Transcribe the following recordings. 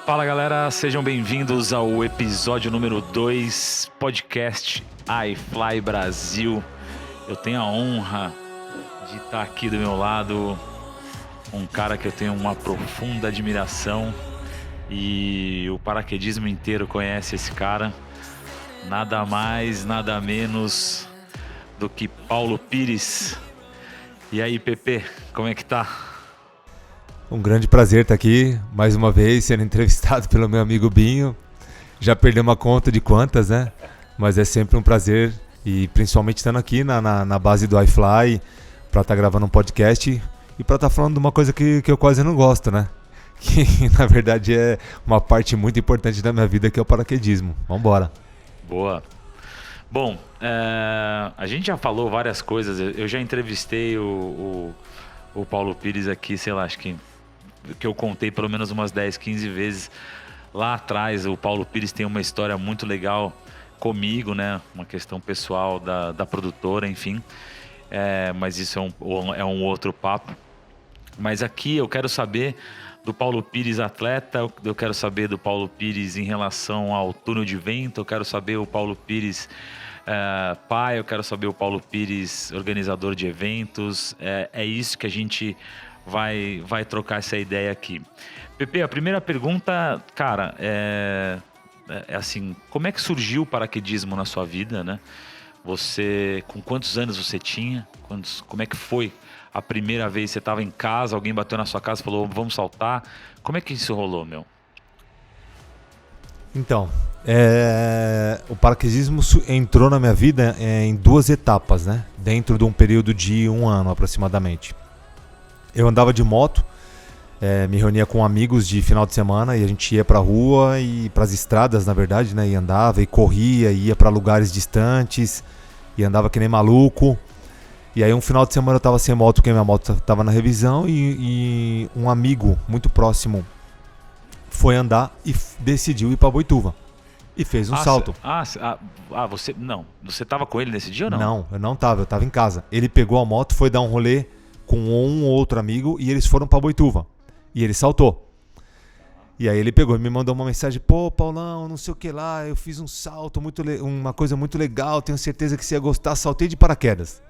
Fala galera, sejam bem-vindos ao episódio número 2, podcast iFly Brasil. Eu tenho a honra de estar aqui do meu lado um cara que eu tenho uma profunda admiração e o paraquedismo inteiro conhece esse cara. Nada mais, nada menos do que Paulo Pires. E aí, Pepe, como é que tá? Um grande prazer estar aqui, mais uma vez, sendo entrevistado pelo meu amigo Binho. Já perdemos a conta de quantas, né? Mas é sempre um prazer, e principalmente estando aqui na base do iFly, para estar gravando um podcast e para estar falando de uma coisa que eu quase não gosto, né? Que na verdade é uma parte muito importante da minha vida, que é o paraquedismo. Vamos embora. Boa. Bom, a gente já falou várias coisas. Eu já entrevistei o Paulo Pires aqui, sei lá, acho que eu contei pelo menos umas 10, 15 vezes. Lá atrás, o Paulo Pires tem uma história muito legal comigo, né? Uma questão pessoal da produtora, enfim. Mas isso é um outro papo. Mas aqui eu quero saber do Paulo Pires atleta, eu quero saber do Paulo Pires em relação ao túnel de vento, eu quero saber o Paulo Pires pai, eu quero saber o Paulo Pires organizador de eventos. É isso que a gente vai trocar essa ideia aqui. Pepe, a primeira pergunta, cara, é assim, como é que surgiu o paraquedismo na sua vida, né? Você, com quantos anos você tinha? Como é que foi a primeira vez? Você estava em casa, alguém bateu na sua casa e falou, vamos saltar? Como é que isso rolou, meu? Então, o paraquedismo entrou na minha vida em duas etapas, né? Dentro de um período de 1 ano aproximadamente. Eu andava de moto, me reunia com amigos de final de semana e a gente ia pra rua e pras estradas, na verdade, né? E andava e corria, ia pra lugares distantes e andava que nem maluco. E aí um final de semana eu tava sem moto, porque minha moto tava na revisão, e um amigo muito próximo foi andar e decidiu ir pra Boituva. E fez um salto. Você tava com ele nesse dia ou não? Não, eu não tava, eu tava em casa. Ele pegou a moto, foi dar um rolê com um ou outro amigo e eles foram pra Boituva. E ele saltou. E aí ele pegou e me mandou uma mensagem: pô, Paulão, não sei o que lá, eu fiz um salto, uma coisa muito legal, tenho certeza que você ia gostar, saltei de paraquedas.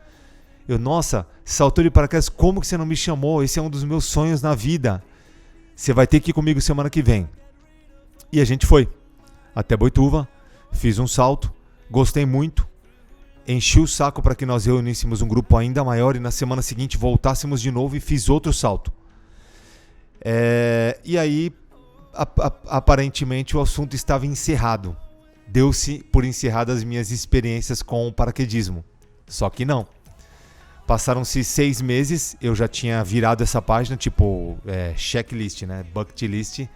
Eu, nossa, saltou de paraquedas, como que você não me chamou? Esse é um dos meus sonhos na vida. Você vai ter que ir comigo semana que vem. E a gente foi até Boituva, fiz um salto, gostei muito, enchi o saco para que nós reuníssemos um grupo ainda maior e na semana seguinte voltássemos de novo e fiz outro salto. E aí, aparentemente, o assunto estava encerrado. Deu-se por encerradas as minhas experiências com o paraquedismo. Só que não. Passaram-se 6 meses, eu já tinha virado essa página, tipo, checklist, né? Bucket list,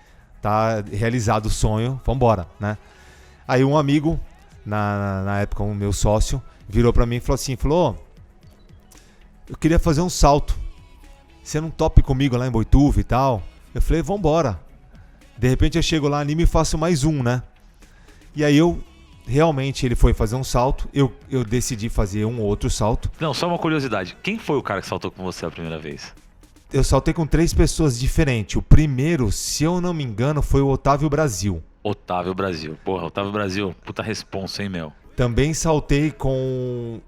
tá realizado o sonho, vambora, né? Aí um amigo, na época um meu sócio, virou pra mim e falou, eu queria fazer um salto, você não topa comigo lá em Boituva e tal? Eu falei, vambora. De repente eu chego lá, animo e faço mais um, né? E aí realmente ele foi fazer um salto, eu decidi fazer um outro salto. Não, só uma curiosidade, quem foi o cara que saltou com você a primeira vez? Eu saltei com 3 pessoas diferentes. O primeiro, se eu não me engano, foi o Otávio Brasil. Otávio Brasil. Porra, Otávio Brasil, puta responsa, hein, meu? Também saltei com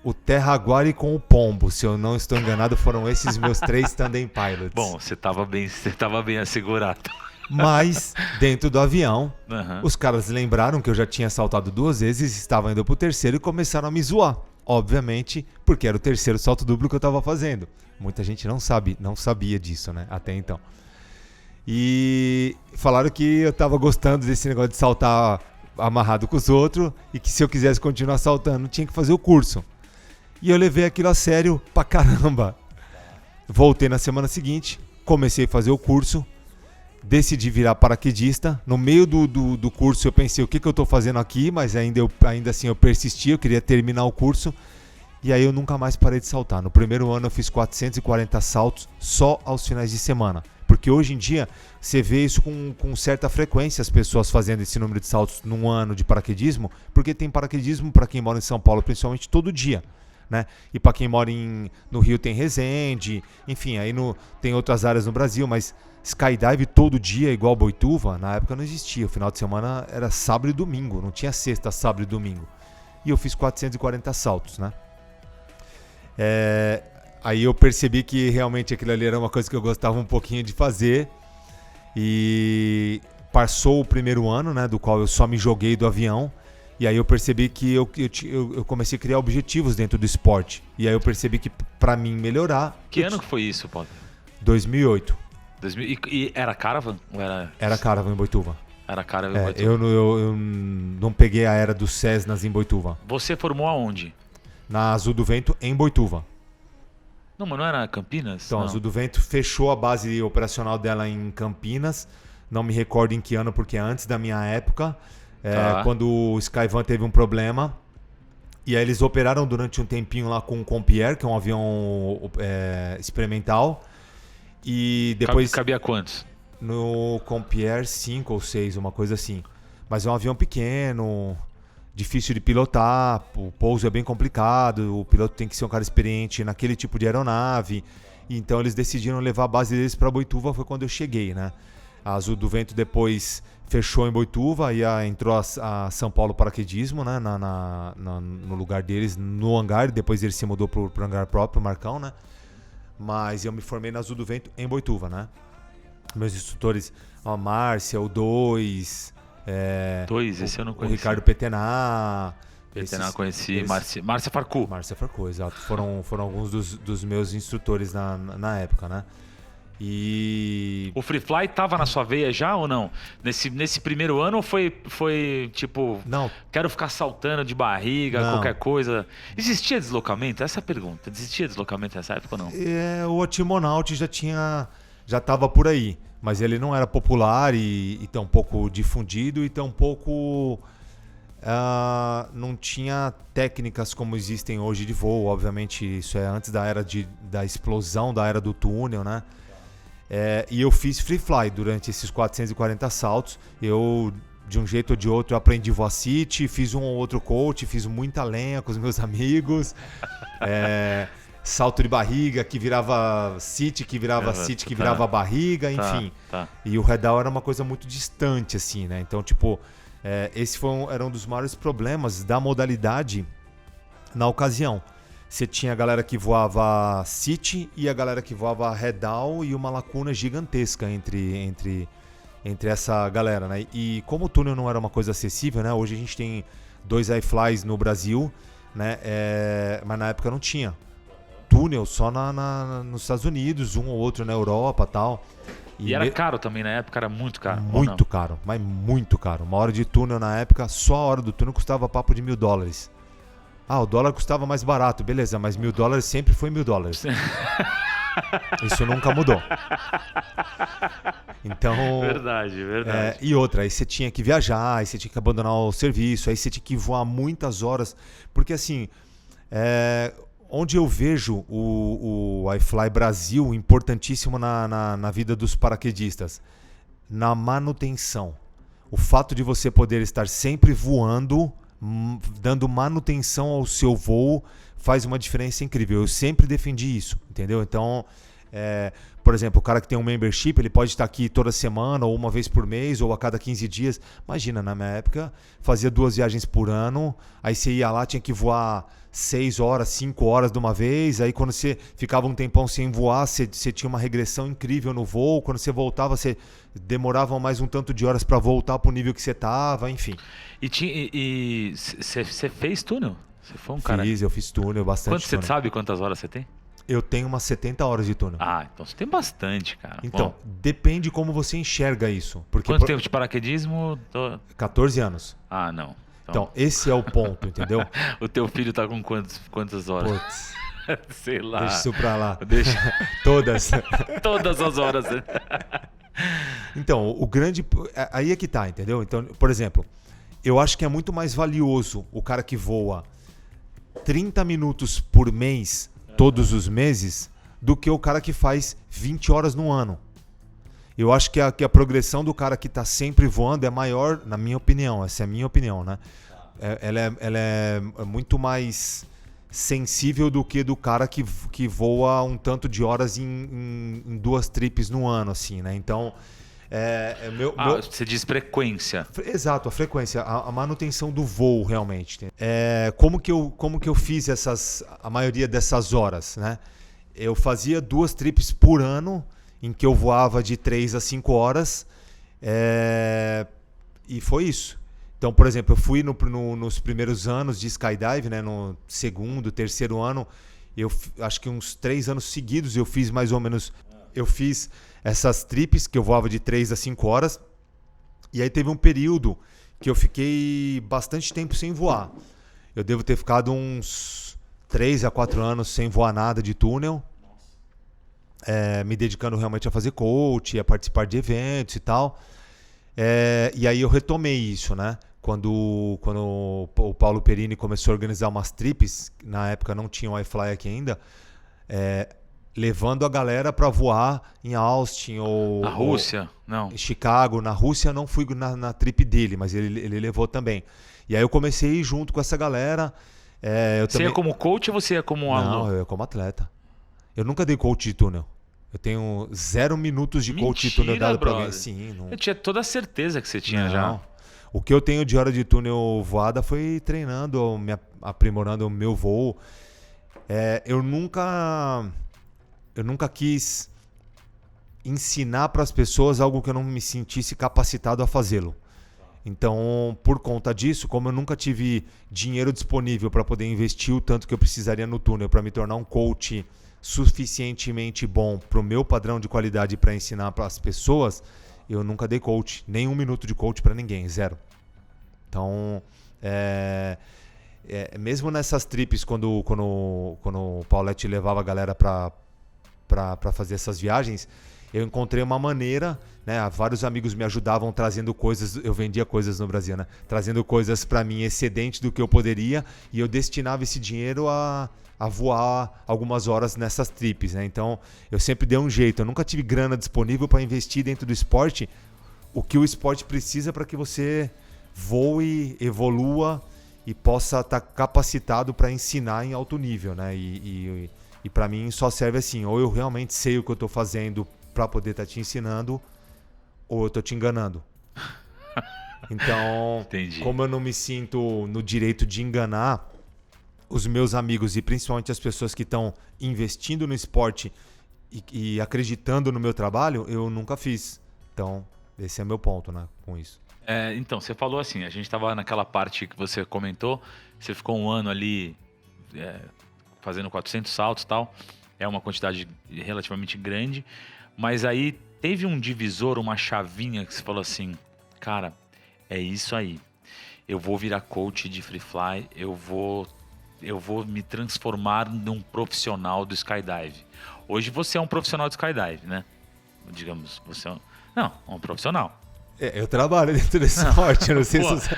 o Terraguara e com o Pombo. Se eu não estou enganado, foram esses meus 3 tandem pilots. Bom, você tava bem assegurado. Mas, dentro do avião, os caras lembraram que eu já tinha saltado 2 vezes, estava indo pro terceiro e começaram a me zoar. Obviamente, porque era o terceiro salto duplo que eu estava fazendo. Muita gente não sabia disso, né? Até então. E falaram que eu estava gostando desse negócio de saltar amarrado com os outros e que se eu quisesse continuar saltando, tinha que fazer o curso. E eu levei aquilo a sério pra caramba. Voltei na semana seguinte, comecei a fazer o curso, decidi virar paraquedista. No meio do curso eu pensei, o que eu tô fazendo aqui? Mas ainda assim eu persisti, eu queria terminar o curso. E aí eu nunca mais parei de saltar. No primeiro ano eu fiz 440 saltos só aos finais de semana. Porque hoje em dia você vê isso com certa frequência, as pessoas fazendo esse número de saltos num ano de paraquedismo, porque tem paraquedismo para quem mora em São Paulo, principalmente todo dia, né? E para quem mora no Rio tem Resende, enfim, aí tem outras áreas no Brasil, mas Skydive todo dia, igual Boituva, na época não existia. O final de semana era sábado e domingo, não tinha sexta, sábado e domingo. E eu fiz 440 saltos, né? Aí eu percebi que realmente aquilo ali era uma coisa que eu gostava um pouquinho de fazer. E passou o primeiro ano, né, do qual eu só me joguei do avião. E aí eu percebi que eu comecei a criar objetivos dentro do esporte. E aí eu percebi que para mim melhorar... Que ano que foi isso, Paulo? 2008. E era Caravan? Ou era Caravan em Boituva. Era Caravan em Boituva. Eu não peguei a era dos Cessnas em Boituva. Você formou aonde? Na Azul do Vento, em Boituva. Não, mas não era Campinas? Então, não. a Azul do Vento fechou a base operacional dela em Campinas. Não me recordo em que ano, porque é antes da minha época. Quando o Skyvan teve um problema. E aí eles operaram durante um tempinho lá com o Compierre, que é um avião experimental. E depois... Cabia quantos? No Compierre 5 ou 6, uma coisa assim. Mas é um avião pequeno, difícil de pilotar, o pouso é bem complicado, o piloto tem que ser um cara experiente naquele tipo de aeronave. Então eles decidiram levar a base deles para Boituva, foi quando eu cheguei, né? A Azul do Vento depois fechou em Boituva e entrou a São Paulo Paraquedismo, né? No lugar deles, no hangar, depois ele se mudou para o hangar próprio, o Marcão, né? Mas eu me formei na Azul do Vento em Boituva, né? Meus instrutores, a Márcia, o Dois... Esse eu não conheci. O Ricardo Petená. Eu conheci. Márcia Farcu. Márcia Farcu, exato. Foram alguns dos meus instrutores na época, né? E... O Free Fly tava na sua veia já ou não? Nesse primeiro ano ou foi tipo... Não. Quero ficar saltando de barriga, não. Qualquer coisa. Existia deslocamento? Essa é a pergunta. Existia deslocamento nessa época ou não? O Atimonaut já estava por aí. Mas ele não era popular e tão pouco difundido e tão pouco... não tinha técnicas como existem hoje de voo. Obviamente isso é antes da era da explosão da era do túnel, né? E eu fiz Free Fly durante esses 440 saltos. Eu, de um jeito ou de outro, aprendi voar City, fiz um ou outro coach, fiz muita lenha com os meus amigos. Salto de barriga, que virava City, que virava City, que virava barriga, enfim. Tá. E o redal era uma coisa muito distante, assim, né? Então, tipo, esse era um dos maiores problemas da modalidade na ocasião. Você tinha a galera que voava City e a galera que voava redal e uma lacuna gigantesca entre essa galera, né? E como o túnel não era uma coisa acessível, né? Hoje a gente tem 2 iFlys no Brasil, né? Mas na época não tinha. Túnel só nos Estados Unidos, um ou outro na Europa e tal. E era caro também, na época era muito caro. Muito caro, mas muito caro. Uma hora de túnel na época, só a hora do túnel custava papo de $1.000. O dólar custava mais barato, beleza, mas $1.000 sempre foi $1.000. Isso nunca mudou. Então... Verdade. E outra, aí você tinha que viajar, aí você tinha que abandonar o serviço, aí você tinha que voar muitas horas. Porque assim... Onde eu vejo o iFly Brasil importantíssimo na vida dos paraquedistas? Na manutenção. O fato de você poder estar sempre voando, dando manutenção ao seu voo, faz uma diferença incrível. Eu sempre defendi isso, entendeu? Então, por exemplo, o cara que tem um membership, ele pode estar aqui toda semana, ou uma vez por mês, ou a cada 15 dias. Imagina, na minha época, fazia 2 viagens por ano, aí você ia lá, tinha que voar 6 horas, 5 horas de uma vez, aí quando você ficava um tempão sem voar, você tinha uma regressão incrível no voo, quando você voltava, você demorava mais um tanto de horas para voltar para o nível que você estava, enfim. E você fez túnel? Você foi um cara... Eu fiz túnel, bastante túnel. Você sabe quantas horas você tem? Eu tenho umas 70 horas de túnel. Então você tem bastante, cara. Então, depende como você enxerga isso. Porque quanto tempo de paraquedismo? 14 anos. Não. Então, esse é o ponto, entendeu? O teu filho tá com quantas horas? Putz. Sei lá. Deixa isso pra lá. Deixa. Todas. Todas as horas. Então, o grande... Aí é que tá, entendeu? Então, por exemplo, eu acho que é muito mais valioso o cara que voa 30 minutos por mês, todos os meses, do que o cara que faz 20 horas no ano. Eu acho que a progressão do cara que está sempre voando é maior, na minha opinião. Essa é a minha opinião, né? Ela é muito mais sensível do que do cara que voa um tanto de horas em 2 trips no ano, assim, né? Então, você diz frequência. Exato, a frequência, a manutenção do voo, realmente. Como que eu fiz a maioria dessas horas, né? Eu fazia 2 trips por ano, em que eu voava de 3 a 5 horas, e foi isso. Então, por exemplo, eu fui nos primeiros anos de skydive, né, no segundo, terceiro ano, acho que uns 3 anos seguidos eu fiz mais ou menos, eu fiz essas trips que eu voava de 3 a 5 horas, e aí teve um período que eu fiquei bastante tempo sem voar. Eu devo ter ficado uns 3 a 4 anos sem voar nada de túnel, me dedicando realmente a fazer coach, a participar de eventos e tal. E aí eu retomei isso, né? Quando o Paulo Perini começou a organizar umas trips, na época não tinha o iFly aqui ainda, levando a galera para voar em Austin ou... Na Rússia? Não. Em Chicago. Na Rússia não fui na trip dele, mas ele levou também. E aí eu comecei a ir junto com essa galera. Você ia como coach ou você ia como aluno? Não, eu ia como atleta. Eu nunca dei coach de túnel. Eu tenho 0 minutos de coach de túnel dado para alguém. Sim, não... Eu tinha toda a certeza que você tinha já. O que eu tenho de hora de túnel voada foi treinando, me aprimorando o meu voo. Eu nunca quis ensinar para as pessoas algo que eu não me sentisse capacitado a fazê-lo. Então, por conta disso, como eu nunca tive dinheiro disponível para poder investir o tanto que eu precisaria no túnel para me tornar um coach suficientemente bom para o meu padrão de qualidade para ensinar para as pessoas, eu nunca dei coach, nem 1 minuto de coach para ninguém, 0. Então, mesmo nessas trips, quando o Paulette levava a galera para fazer essas viagens, eu encontrei uma maneira, né? Vários amigos me ajudavam trazendo coisas, eu vendia coisas no Brasil, né? Trazendo coisas para mim excedente do que eu poderia, e eu destinava esse dinheiro a voar algumas horas nessas trips, né? Então, eu sempre dei um jeito. Eu nunca tive grana disponível para investir dentro do esporte o que o esporte precisa para que você voe, evolua e possa estar capacitado para ensinar em alto nível, né? E para mim só serve assim, ou eu realmente sei o que eu estou fazendo para poder estar te ensinando, ou eu estou te enganando. Então, Entendi. Como eu não me sinto no direito de enganar os meus amigos e principalmente as pessoas que estão investindo no esporte e acreditando no meu trabalho, eu nunca fiz. Então, esse é meu ponto, né, com isso. Então, você falou assim, a gente estava naquela parte que você comentou, você ficou 1 ano ali fazendo 400 saltos e tal, é uma quantidade relativamente grande, mas aí teve um divisor, uma chavinha que você falou assim, cara, é isso aí, eu vou virar coach de free fly, eu vou me transformar num profissional do skydive. Hoje você é um profissional de skydive, né? Digamos, você é um profissional. Eu trabalho dentro desse esporte, eu não sei se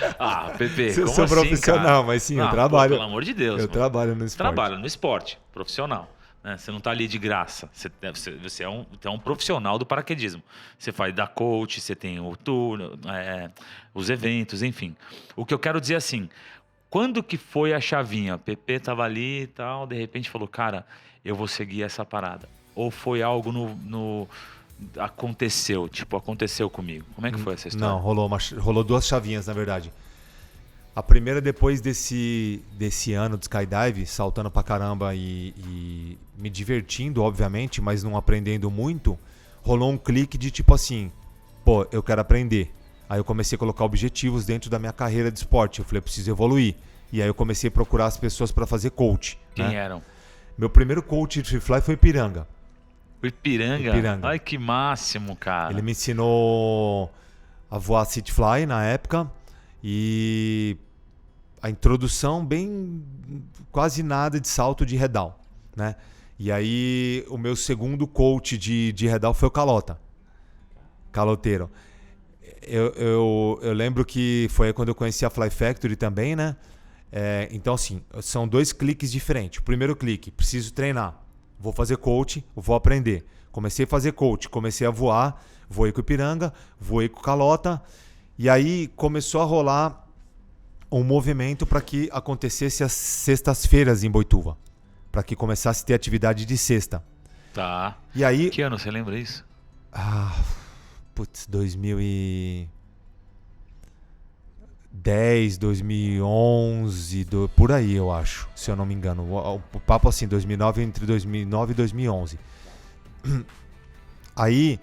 Pepe, se eu como sou assim, profissional, cara? mas sim, eu trabalho. Pelo amor de Deus. Eu trabalho no esporte. Trabalha no esporte, profissional. Né? Você não está ali de graça. Você é um profissional do paraquedismo. Você faz da coach, você tem o tour, os eventos, enfim. O que eu quero dizer assim, quando que foi a chavinha? O Pepe estava ali e tal, de repente falou, cara, eu vou seguir essa parada. Ou foi algo aconteceu comigo. Como é que foi essa história? Não, rolou 2 chavinhas, na verdade. A primeira, depois desse ano de skydive, saltando pra caramba e me divertindo, obviamente, mas não aprendendo muito, rolou um clique de tipo assim, pô, eu quero aprender. Aí eu comecei a colocar objetivos dentro da minha carreira de esporte. Eu falei, eu preciso evoluir. E aí eu comecei a procurar as pessoas para fazer coach. Quem eram? Meu primeiro coach de free fly foi Ipiranga. O Ipiranga? Ai, que máximo, cara. Ele me ensinou a voar city fly na época e a introdução quase nada de salto de redal, né? E aí o meu segundo coach de redal foi o Caloteiro. Eu lembro que foi aí quando eu conheci a Fly Factory também, né? Então, assim, são 2 cliques diferentes. O primeiro clique, preciso treinar. Vou fazer coach, vou aprender. Comecei a fazer coach, comecei a voar, voei com o Ipiranga, voei com o Calota. E aí começou a rolar um movimento para que acontecesse as sextas-feiras em Boituva. Para que começasse a ter atividade de sexta. Tá. E aí... Que ano você lembra isso? 2010, 2011, por aí eu acho, se eu não me engano. O papo assim, 2009, entre 2009 e 2011. Aí,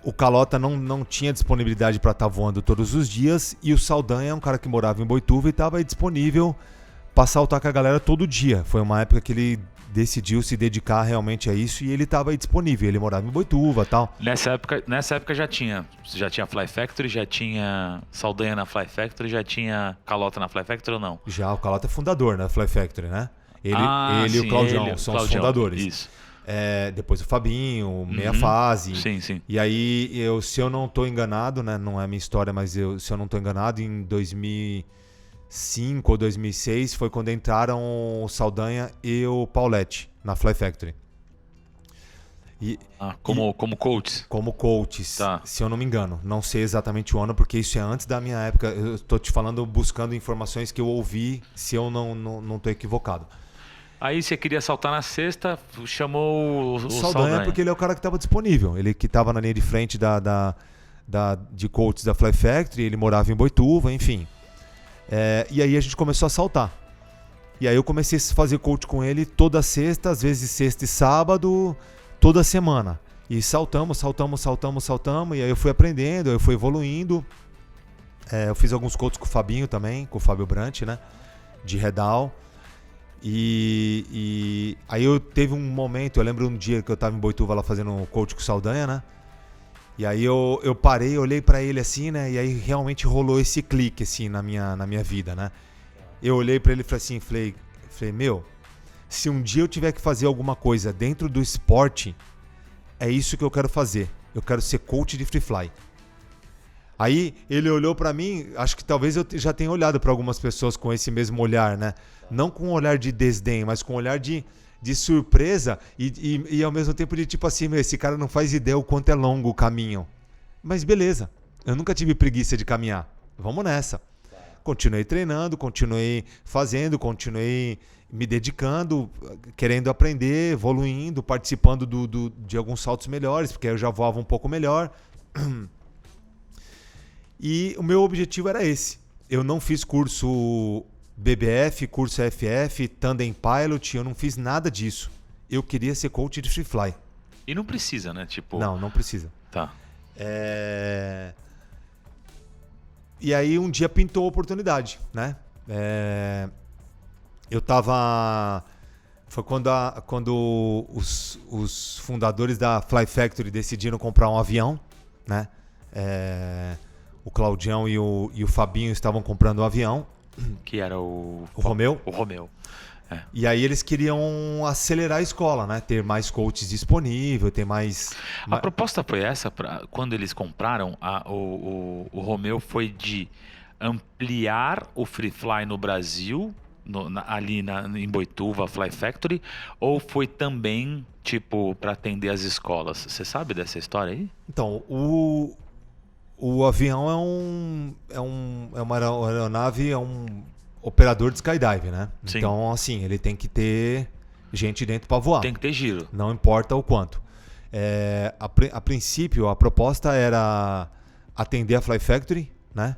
o Calota não tinha disponibilidade para estar voando todos os dias e o Saldanha é um cara que morava em Boituva e estava disponível para saltar com a galera todo dia. Foi uma época que ele decidiu se dedicar realmente a isso e ele estava aí disponível. Ele morava em Boituva e tal. Nessa época já tinha Fly Factory, já tinha Saldanha na Fly Factory, já tinha Calota na Fly Factory ou não? Já, o Calota é fundador da Fly Factory, né? Ele e o Claudião são os fundadores. Isso. Depois o Fabinho, Meia Fase. Sim. E aí, se eu não estou enganado, né? Não é minha história, mas se eu não estou enganado, em 2005 ou 2006 foi quando entraram o Saldanha e o Pauletti na Fly Factory. Como coaches? Como coaches, tá. Se eu não me engano. Não sei exatamente o ano, porque isso é antes da minha época. Eu estou te falando, buscando informações que eu ouvi, se eu não estou equivocado. Aí você queria saltar na sexta, chamou o Saldanha porque ele é o cara que estava disponível. Ele que estava na linha de frente de coaches da Fly Factory, ele morava em Boituva, enfim. E aí a gente começou a saltar. E aí eu comecei a fazer coach com ele toda sexta, às vezes sexta e sábado, toda semana. E saltamos. E aí eu fui aprendendo, eu fui evoluindo. Eu fiz alguns coaches com o Fabinho também, com o Fábio Brant, né? De Redal. E aí eu teve um momento, eu lembro um dia que eu tava em Boituva lá fazendo um coach com o Saldanha, né? E aí eu parei, olhei pra ele assim, né? E aí realmente rolou esse clique assim na minha vida, né? Eu olhei pra ele e falei, meu, se um dia eu tiver que fazer alguma coisa dentro do esporte, é isso que eu quero fazer. Eu quero ser coach de free fly. Aí ele olhou pra mim, acho que talvez eu já tenha olhado pra algumas pessoas com esse mesmo olhar, né? Não com um olhar de desdém, mas com um olhar de surpresa e ao mesmo tempo de tipo assim, meu, esse cara não faz ideia o quanto é longo o caminho. Mas beleza, eu nunca tive preguiça de caminhar. Vamos nessa. Continuei treinando, continuei fazendo, continuei me dedicando, querendo aprender, evoluindo, participando de alguns saltos melhores, porque aí eu já voava um pouco melhor. E o meu objetivo era esse. Eu não fiz curso BBF, curso FF, Tandem Pilot, eu não fiz nada disso. Eu queria ser coach de free fly. E não precisa, né? Tipo... Não precisa. Tá. E aí um dia pintou a oportunidade, né? Eu tava... Foi quando os fundadores da Fly Factory decidiram comprar um avião, né? O Claudião e o Fabinho estavam comprando um avião. Que era o Romeu. O Romeu. E aí eles queriam acelerar a escola, né? Ter mais coaches disponível, ter mais... A proposta foi essa, quando eles compraram, o Romeu foi de ampliar o Free Fly no Brasil, em Boituva, Fly Factory, ou foi também, tipo, para atender as escolas? Você sabe dessa história aí? Então, o avião é uma aeronave, é um operador de skydive, né? Sim. Então, assim, ele tem que ter gente dentro para voar. Tem que ter giro. Não importa o quanto. A princípio, a proposta era atender a Fly Factory, né?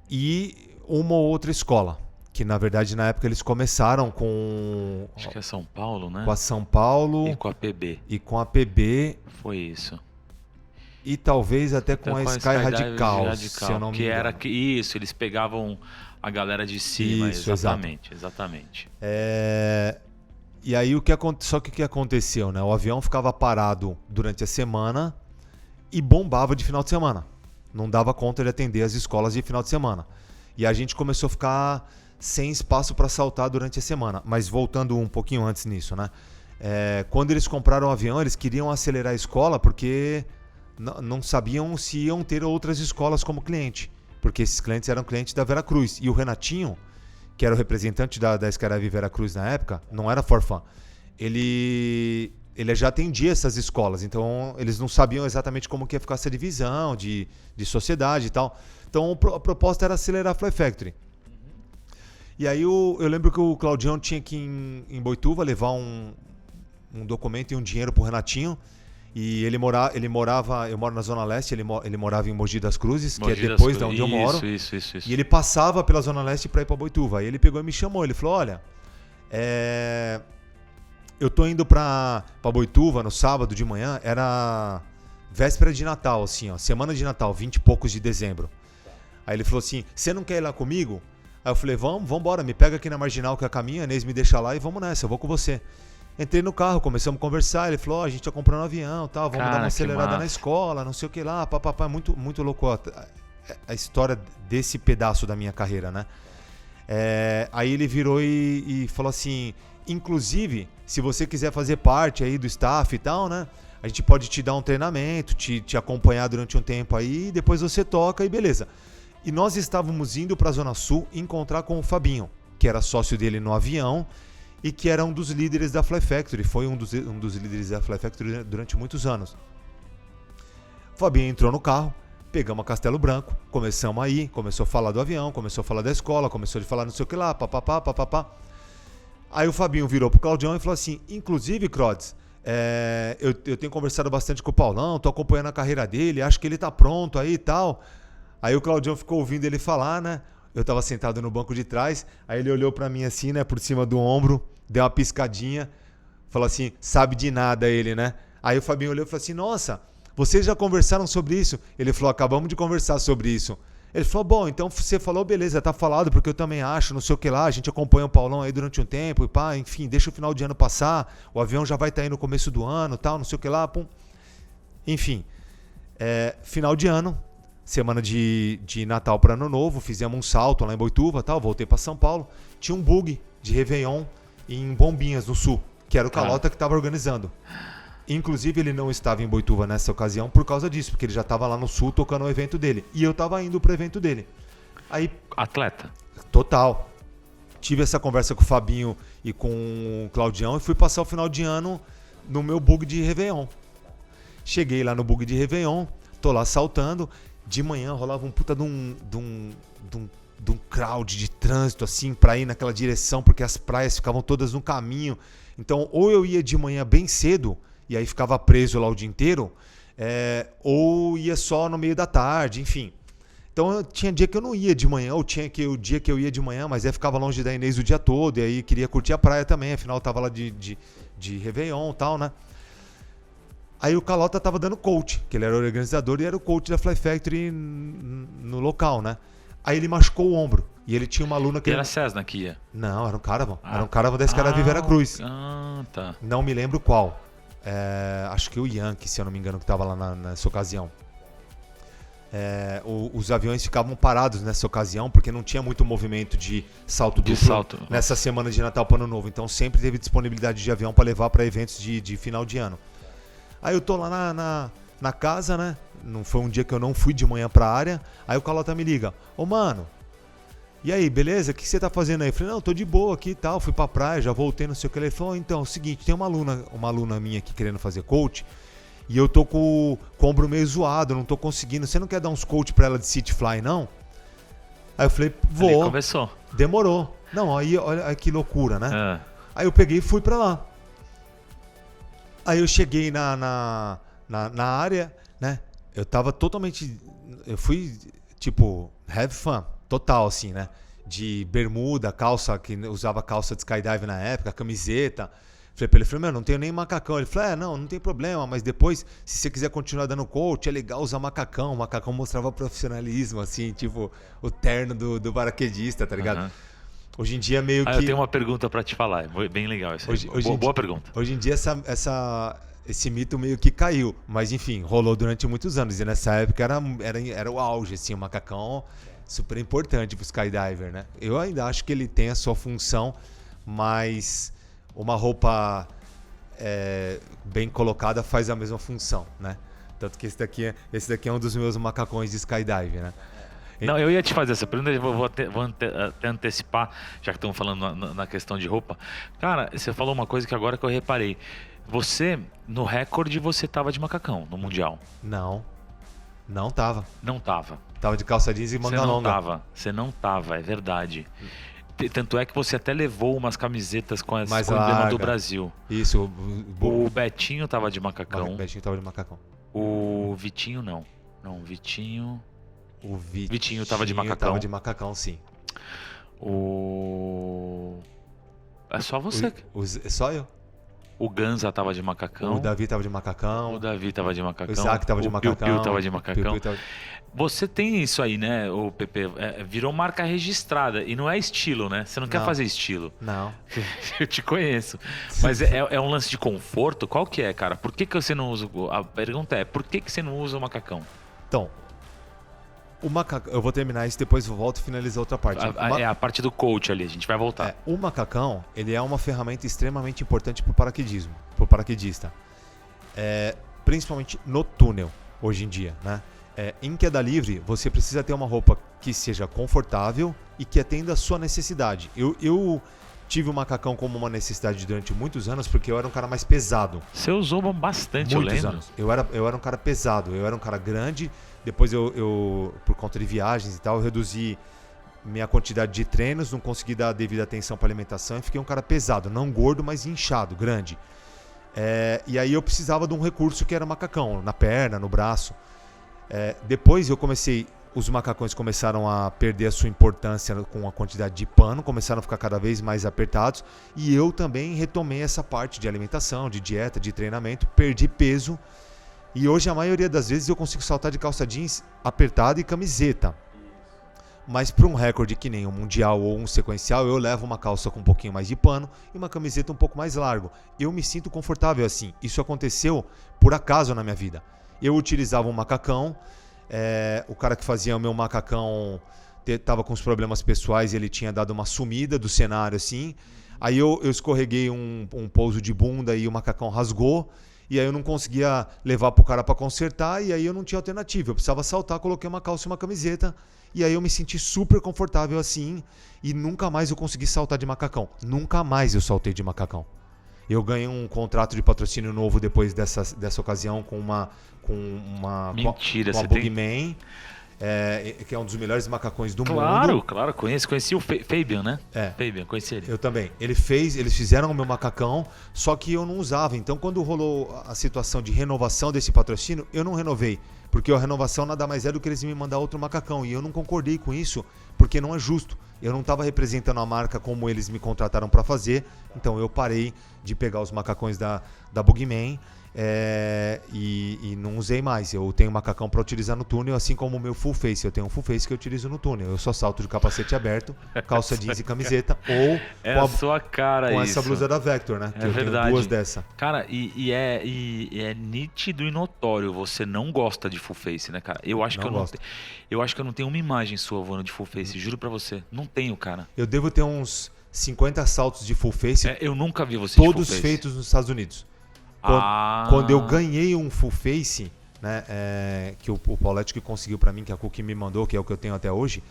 E uma ou outra escola. Que, na verdade, na época eles começaram com... Acho que é São Paulo, né? Com a São Paulo. E com a PB. E com a PB. Foi isso. E talvez até com a Sky Radical, se eu não me engano. Era isso, eles pegavam a galera de cima. Isso, exatamente. E aí só que o que aconteceu, né? O avião ficava parado durante a semana e bombava de final de semana. Não dava conta de atender as escolas de final de semana. E a gente começou a ficar sem espaço para saltar durante a semana. Mas voltando um pouquinho antes nisso, né? Quando eles compraram o avião, eles queriam acelerar a escola porque não sabiam se iam ter outras escolas como cliente, porque esses clientes eram clientes da Veracruz. E o Renatinho, que era o representante da Skydive Veracruz na época, não era for fun. Ele ele já atendia essas escolas, então eles não sabiam exatamente como que ia ficar essa divisão de sociedade e tal. Então a proposta era acelerar a Fly Factory. E aí eu lembro que o Claudião tinha que ir em Boituva levar um documento e um dinheiro pro Renatinho. E eu moro na Zona Leste, ele morava em Mogi das Cruzes, que é depois de onde eu moro. Isso. E ele passava pela Zona Leste para ir para Boituva. Aí ele pegou e me chamou, ele falou, olha, eu tô indo pra Boituva no sábado de manhã, era véspera de Natal, assim, ó, semana de Natal, 20 e poucos de dezembro. Aí ele falou assim, você não quer ir lá comigo? Aí eu falei, vamos embora, me pega aqui na Marginal que é a caminho, a Inês me deixa lá e vamos nessa, eu vou com você. Entrei no carro, começamos a conversar, ele falou, a gente tá comprando um avião, tal, vamos dar uma acelerada na escola, não sei o que lá, papapá, muito, muito louco a história desse pedaço da minha carreira, né? Aí ele virou e falou assim, inclusive, se você quiser fazer parte aí do staff e tal, né? A gente pode te dar um treinamento, te acompanhar durante um tempo aí, e depois você toca e beleza. E nós estávamos indo pra Zona Sul encontrar com o Fabinho, que era sócio dele no avião, e que era um dos líderes da Fly Factory, foi um dos líderes da Fly Factory durante muitos anos. O Fabinho entrou no carro, pegamos a Castelo Branco, começamos a ir, começou a falar do avião, começou a falar da escola, começou a falar não sei o que lá, papapá. Aí o Fabinho virou pro Claudião e falou assim, inclusive, Crodes, eu tenho conversado bastante com o Paulão, tô acompanhando a carreira dele, acho que ele tá pronto aí e tal. Aí o Claudião ficou ouvindo ele falar, né? Eu tava sentado no banco de trás, aí ele olhou pra mim assim, né, por cima do ombro, deu uma piscadinha, falou assim, sabe de nada ele, né? Aí o Fabinho olhou e falou assim, nossa, vocês já conversaram sobre isso? Ele falou, acabamos de conversar sobre isso. Ele falou, bom, então você falou, beleza, tá falado, porque eu também acho, não sei o que lá, a gente acompanha o Paulão aí durante um tempo, e pá, enfim, deixa o final de ano passar, o avião já vai estar aí no começo do ano, tal, não sei o que lá, pum. Enfim, final de ano, semana de Natal para Ano Novo, fizemos um salto lá em Boituva, tal, voltei para São Paulo, tinha um bug de Réveillon em Bombinhas, no Sul, que era o Calota que estava organizando. Inclusive, ele não estava em Boituva nessa ocasião por causa disso, porque ele já estava lá no Sul tocando o evento dele. E eu estava indo pro evento dele. Aí, atleta? Total. Tive essa conversa com o Fabinho e com o Claudião e fui passar o final de ano no meu bug de Réveillon. Cheguei lá no bug de Réveillon, tô lá saltando. De manhã rolava um puta de um crowd de trânsito, assim, pra ir naquela direção, porque as praias ficavam todas no caminho. Então, ou eu ia de manhã bem cedo, e aí ficava preso lá o dia inteiro, ou ia só no meio da tarde, enfim. Então, tinha dia que eu não ia de manhã, ou tinha o dia que eu ia de manhã, mas aí ficava longe da Inês o dia todo, e aí queria curtir a praia também, afinal eu tava lá de Réveillon e tal, né? Aí o Calota tava dando coach, que ele era o organizador e era o coach da Fly Factory no local, né? Aí ele machucou o ombro. E ele tinha uma aluna que... Era Cessna que ia? Não, era um Caravan. Era um Caravan da Escada Vera Cruz. Tá. Não me lembro qual. Acho que o Yankee, se eu não me engano, que tava lá nessa ocasião. Os aviões ficavam parados nessa ocasião, porque não tinha muito movimento de salto duplo nessa semana de Natal para Ano Novo. Então sempre teve disponibilidade de avião para levar para eventos de final de ano. Aí eu tô lá na casa, né? Não foi um dia que eu não fui de manhã pra área. Aí o Calota me liga. Ô, mano, e aí, beleza? O que você tá fazendo aí? Eu falei, não, tô de boa aqui e tal. Fui pra praia, já voltei, não sei o que. Ele falou, então, é o seguinte, tem uma aluna minha aqui querendo fazer coach. E eu tô com o ombro meio zoado, não tô conseguindo. Você não quer dar uns coach pra ela de City Fly, não? Aí eu falei, vou. Ele começou. Demorou. Não, aí, olha que loucura, né? Aí eu peguei e fui pra lá. Aí eu cheguei na área, né? Eu tava totalmente... Eu fui, tipo, have fun, total, assim, né? De bermuda, calça, que usava calça de skydive na época, camiseta. Falei pra ele, não tenho nem macacão. Ele falou, não tem problema, mas depois, se você quiser continuar dando coach, é legal usar macacão. O macacão mostrava profissionalismo, assim, tipo, o terno do paraquedista, tá ligado? Uhum. Hoje em dia meio que... Eu tenho uma pergunta pra te falar, é bem legal isso aí. Boa pergunta. Hoje em dia esse mito meio que caiu, mas enfim, rolou durante muitos anos. E nessa época era o auge, assim, o macacão super importante pro skydiver, né? Eu ainda acho que ele tem a sua função, mas uma roupa bem colocada faz a mesma função, né? Tanto que esse daqui é um dos meus macacões de skydive, né? Não, eu ia te fazer essa pergunta, vou até antecipar, já que estamos falando na questão de roupa. Cara, você falou uma coisa que agora que eu reparei. Você, no recorde, você tava de macacão no Mundial. Não tava. Não tava. Tava de calça jeans e manga longa. Você não tava, é verdade. Tanto é que você até levou umas camisetas com o emblema do Brasil. Isso. O Betinho tava de macacão. O Betinho tava de macacão. O Vitinho não. Não, o Vitinho... O Vitinho tava de macacão. Tava de macacão, sim. É só você. Só eu. O Ganza tava de macacão. O Davi tava de macacão. O Davi tava de macacão. O Isaac tava de macacão. O Piu tava de macacão. Piu tava... Você tem isso aí, né, o Pepe? Virou marca registrada. E não é estilo, né? Você não quer fazer estilo. Não. Eu te conheço. Mas é um lance de conforto? Qual que é, cara? Por que você não usa... A pergunta é, por que você não usa o macacão? Então... O macacão, eu vou terminar isso, depois eu volto e finalizar outra parte. É a parte do coach ali, a gente vai voltar. O macacão, ele é uma ferramenta extremamente importante para o paraquedismo, para o paraquedista. Principalmente no túnel, hoje em dia, né? Em queda livre, você precisa ter uma roupa que seja confortável e que atenda a sua necessidade. Eu tive o macacão como uma necessidade durante muitos anos porque eu era um cara mais pesado. Você usou bastante, muitos eu lembro. Anos. Eu era um cara pesado, eu era um cara grande. Depois eu, por conta de viagens e tal, eu reduzi minha quantidade de treinos, não consegui dar a devida atenção para alimentação e fiquei um cara pesado, não gordo, mas inchado, grande. E aí eu precisava de um recurso que era macacão, na perna, no braço. Depois os macacões começaram a perder a sua importância com a quantidade de pano, começaram a ficar cada vez mais apertados e eu também retomei essa parte de alimentação, de dieta, de treinamento, perdi peso. E hoje, a maioria das vezes, eu consigo saltar de calça jeans apertada e camiseta. Mas para um recorde que nem um mundial ou um sequencial, eu levo uma calça com um pouquinho mais de pano e uma camiseta um pouco mais largo. Eu me sinto confortável assim. Isso aconteceu por acaso na minha vida. Eu utilizava um macacão, o cara que fazia o meu macacão estava com os problemas pessoais e ele tinha dado uma sumida do cenário assim. Aí eu escorreguei um pouso de bunda e o macacão rasgou. E aí eu não conseguia levar pro cara para consertar e aí eu não tinha alternativa. Eu precisava saltar, coloquei uma calça e uma camiseta e aí eu me senti super confortável assim e nunca mais eu consegui saltar de macacão. Nunca mais eu saltei de macacão. Eu ganhei um contrato de patrocínio novo depois dessa ocasião com uma Mentira, com a Bugman. Que é um dos melhores macacões do mundo. Claro, conheci o Fabian, né? Fabian, conheci ele. Eu também. Eles fizeram o meu macacão, só que eu não usava. Então, quando rolou a situação de renovação desse patrocínio, eu não renovei. Porque a renovação nada mais é do que eles me mandar outro macacão. E eu não concordei com isso, porque não é justo. Eu não estava representando a marca como eles me contrataram para fazer. Então, eu parei de pegar os macacões da Bugman. E não usei mais. Eu tenho macacão para utilizar no túnel, assim como o meu full face. Eu tenho um full face que eu utilizo no túnel. Eu só salto de capacete aberto, calça jeans e camiseta, ou com essa blusa da Vector, né? Que eu tenho duas dessa. Cara, e é nítido e notório. Você não gosta de full face, né, cara? Eu acho que eu não tenho uma imagem sua voando de full face. Juro pra você, não tenho, cara. Eu devo ter uns 50 saltos de full face. Eu nunca vi você de full face. Todos feitos nos Estados Unidos. Quando eu ganhei um full face, né, que o Paulette que conseguiu pra mim, que a Cookie me mandou, que é o que eu tenho até hoje,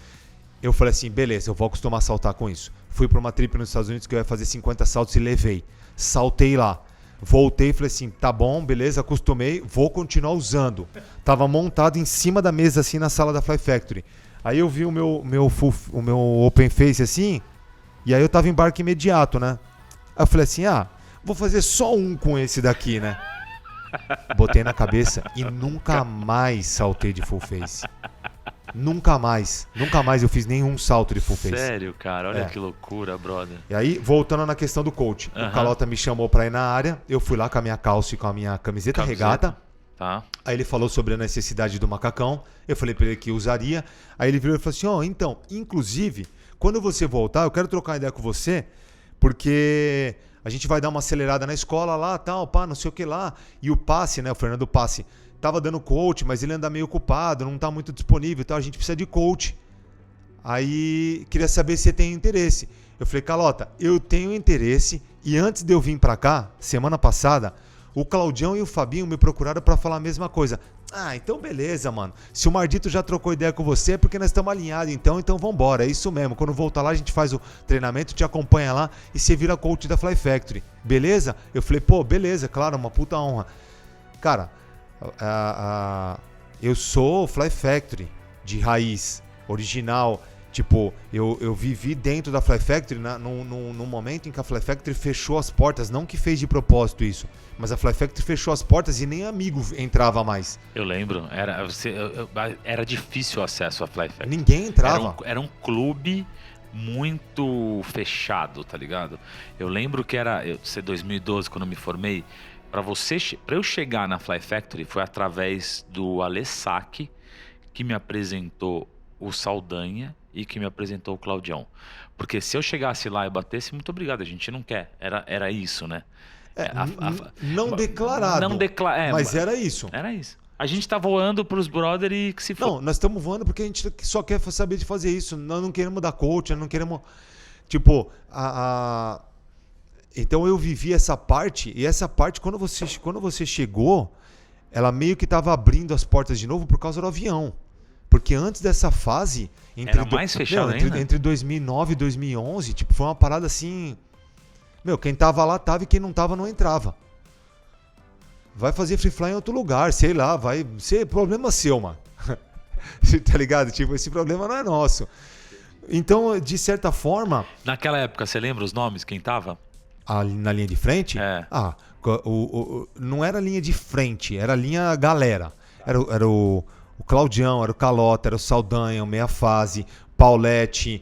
eu falei assim, beleza, eu vou acostumar a saltar com isso. Fui pra uma trip nos Estados Unidos que eu ia fazer 50 saltos e levei. Saltei lá. Voltei e falei assim, tá bom, beleza, acostumei, vou continuar usando. Tava montado em cima da mesa assim na sala da Fly Factory. Aí eu vi o meu open face assim, e aí eu tava em embarque imediato, né? Aí eu falei assim, vou fazer só um com esse daqui, né? Botei na cabeça e nunca mais saltei de full face. Nunca mais eu fiz nenhum salto de full face. Sério, cara? Olha que loucura, brother. E aí, voltando na questão do coach. O Calota me chamou pra ir na área. Eu fui lá com a minha calça e com a minha camiseta regata. Tá. Aí ele falou sobre a necessidade do macacão. Eu falei pra ele que usaria. Aí ele virou e falou assim, então, inclusive, quando você voltar, eu quero trocar uma ideia com você, porque a gente vai dar uma acelerada na escola lá, tal, pá, não sei o que lá. E o Passe, né, o Fernando Passe, tava dando coach, mas ele anda meio ocupado, não tá muito disponível e tal, a gente precisa de coach. Aí, queria saber se você tem interesse. Eu falei, Calota, eu tenho interesse, e antes de eu vir pra cá, semana passada, O Claudião e o Fabinho me procuraram pra falar a mesma coisa. Ah, então beleza, mano. Se o Mardito já trocou ideia com você, é porque nós estamos alinhados, então vambora. É isso mesmo. Quando voltar lá, a gente faz o treinamento, te acompanha lá e você vira coach da Fly Factory. Beleza? Eu falei, pô, beleza, claro, uma puta honra. Cara, eu sou Fly Factory de raiz, original. Tipo, eu vivi dentro da Fly Factory num momento em que a Fly Factory fechou as portas. Não que fez de propósito isso, mas a Fly Factory fechou as portas e nem amigo entrava mais. Eu lembro, era difícil o acesso à Fly Factory. Ninguém entrava. Era um clube muito fechado, tá ligado? Eu lembro que era 2012, quando eu me formei. Pra eu chegar na Fly Factory foi através do Alessac, que me apresentou o Saldanha e que me apresentou o Claudião. Porque se eu chegasse lá e batesse, muito obrigado, a gente não quer. Era isso, né? Não declarado. Mas era isso. Era isso. A gente tá voando pros brother e que se for. Não, nós estamos voando porque a gente só quer saber de fazer isso. Nós não queremos dar coach, nós não queremos... Tipo, Então eu vivi essa parte, e essa parte, quando você chegou, ela meio que estava abrindo as portas de novo por causa do avião. Porque antes dessa fase... Era mais fechado ainda? Entre 2009 e 2011, tipo, foi uma parada assim... quem tava lá tava e quem não tava não entrava. Vai fazer free fly em outro lugar, sei lá, vai ser problema seu, mano. Tá ligado? Tipo, esse problema não é nosso. Então, de certa forma... Naquela época, você lembra os nomes, quem tava? Na linha de frente? Não era linha de frente, era linha galera. Era o Claudião, era o Calota, era o Saldanha, o Meia Fase, Paulette...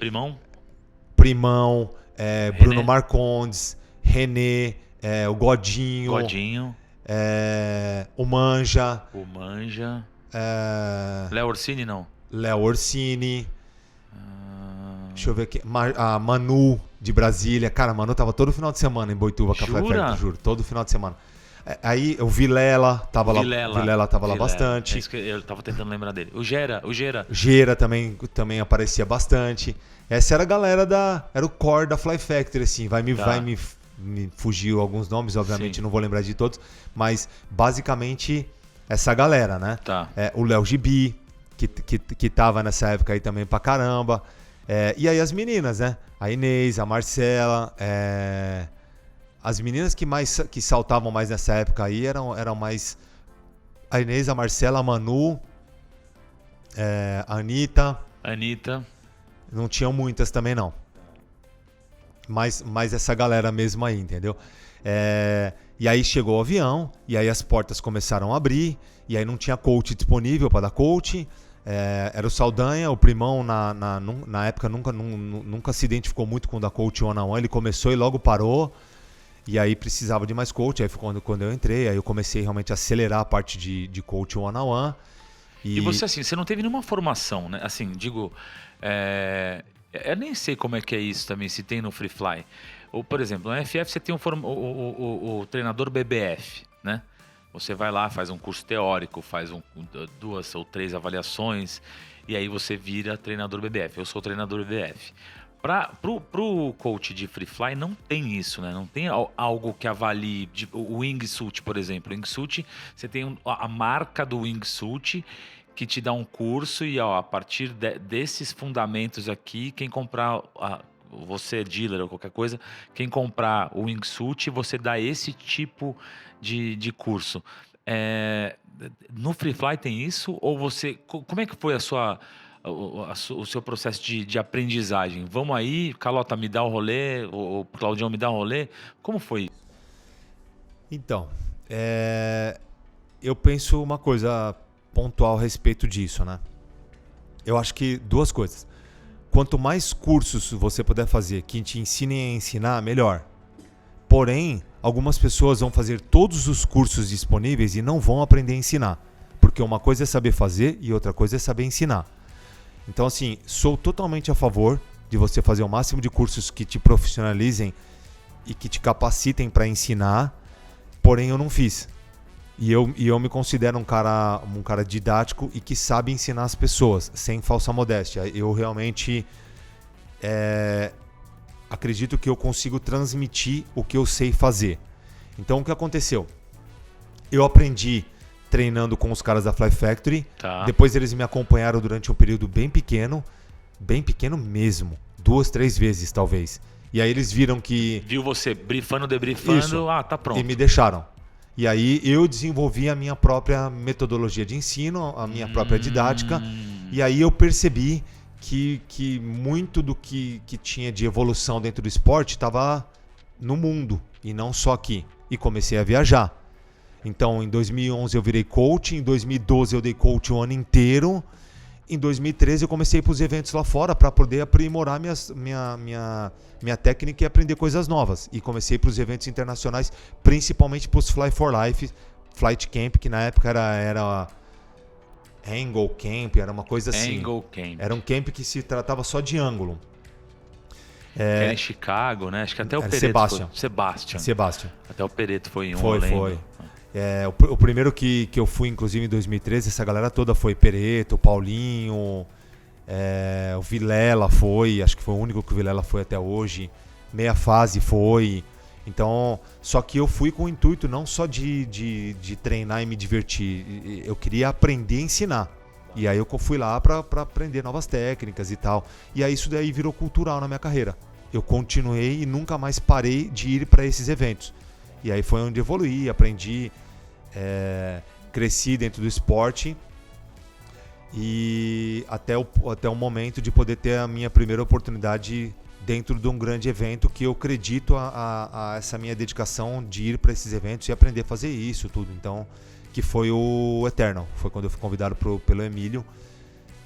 Primão, Bruno Marcondes, René, o Godinho. O Manja. Léo Orsini, não? Léo Orsini. Deixa eu ver aqui. A Manu, de Brasília. Cara, a Manu tava todo final de semana em Boituva com a Fly Factory, juro. Todo final de semana. Aí o Vilela tava lá. Vilela tava lá bastante. Eu tava tentando lembrar dele. O Gera. Gera também aparecia bastante. Essa era a galera era o core da Fly Factory, assim. Vai me fugiu alguns nomes, obviamente. Sim. Não vou lembrar de todos. Mas basicamente essa galera, né? Tá. O Léo Gibi, que tava nessa época aí também pra caramba. E aí as meninas, né? A Inês, a Marcela, as meninas que saltavam mais nessa época aí eram mais a Inês, a Marcela, a Manu, a Anitta. Não tinham muitas também, não. Mas essa galera mesmo aí, entendeu? E aí chegou o avião, e aí as portas começaram a abrir, e aí não tinha coach disponível para dar coach. Era o Saldanha, o Primão na época nunca se identificou muito com o da coach one-on-one. Ele começou e logo parou. E aí precisava de mais coach. Aí foi quando eu entrei. Aí eu comecei realmente a acelerar a parte de coach one-on-one. E você, assim, você não teve nenhuma formação, né? Assim, digo... eu nem sei como é que é isso também, se tem no Free Fly. Ou, por exemplo, no FF você tem o treinador BBF, né? Você vai lá, faz um curso teórico, faz 2 ou 3 avaliações e aí você vira treinador BBF. Eu sou treinador BBF. Pro coach de Free Fly não tem isso, né? Não tem algo que avalie o wingsuit, por exemplo. O wingsuit, você tem a marca do wingsuit que te dá um curso e a partir desses fundamentos aqui, quem comprar... você é dealer ou qualquer coisa, quem comprar o wingsuit, você dá esse tipo de curso. No Free Fly tem isso? Ou você... Como é que foi o seu processo de aprendizagem? Vamos aí, Calota me dá o rolê, o Claudião me dá o rolê. Como foi? Então, eu penso uma coisa pontual a respeito disso, né? Eu acho que 2 coisas. Quanto mais cursos você puder fazer que te ensinem a ensinar, melhor. Porém, algumas pessoas vão fazer todos os cursos disponíveis e não vão aprender a ensinar. Porque uma coisa é saber fazer e outra coisa é saber ensinar. Então, assim, sou totalmente a favor de você fazer o máximo de cursos que te profissionalizem e que te capacitem para ensinar. Porém, eu não fiz. E eu me considero um cara didático e que sabe ensinar as pessoas, sem falsa modéstia. Eu realmente acredito que eu consigo transmitir o que eu sei fazer. Então, o que aconteceu? Eu aprendi treinando com os caras da Fly Factory. Tá. Depois eles me acompanharam durante um período bem pequeno mesmo. 2, 3 vezes, talvez. E aí eles viram que... Viu você debriefando, tá pronto. E me deixaram. E aí eu desenvolvi a minha própria metodologia de ensino, a minha própria didática. E aí eu percebi que muito do que tinha de evolução dentro do esporte estava no mundo e não só aqui. E comecei a viajar. Então, em 2011 eu virei coach, em 2012 eu dei coach o ano inteiro. Em 2013 eu comecei a ir para os eventos lá fora para poder aprimorar minha técnica e aprender coisas novas. E comecei para os eventos internacionais, principalmente para os Fly for Life, Flight Camp, que na época era Angle Camp, era uma coisa assim. Angle Camp. Era um camp que se tratava só de ângulo. Era em Chicago, né? Acho que até o Pereto Sebastian. Até o Pereto foi em um. Foi. O primeiro que eu fui, inclusive, em 2013, essa galera toda foi Pereto, Paulinho, o Vilela foi, acho que foi o único que o Vilela foi até hoje, Meia Fase foi. Então, só que eu fui com o intuito não só de treinar e me divertir, eu queria aprender a ensinar. E aí eu fui lá para aprender novas técnicas e tal. E aí isso daí virou cultural na minha carreira. Eu continuei e nunca mais parei de ir para esses eventos. E aí foi onde evoluí, aprendi, cresci dentro do esporte e até o momento de poder ter a minha primeira oportunidade dentro de um grande evento, que eu acredito a essa minha dedicação de ir para esses eventos e aprender a fazer isso tudo. Então, que foi o Eternal. Foi quando eu fui convidado pelo Emílio,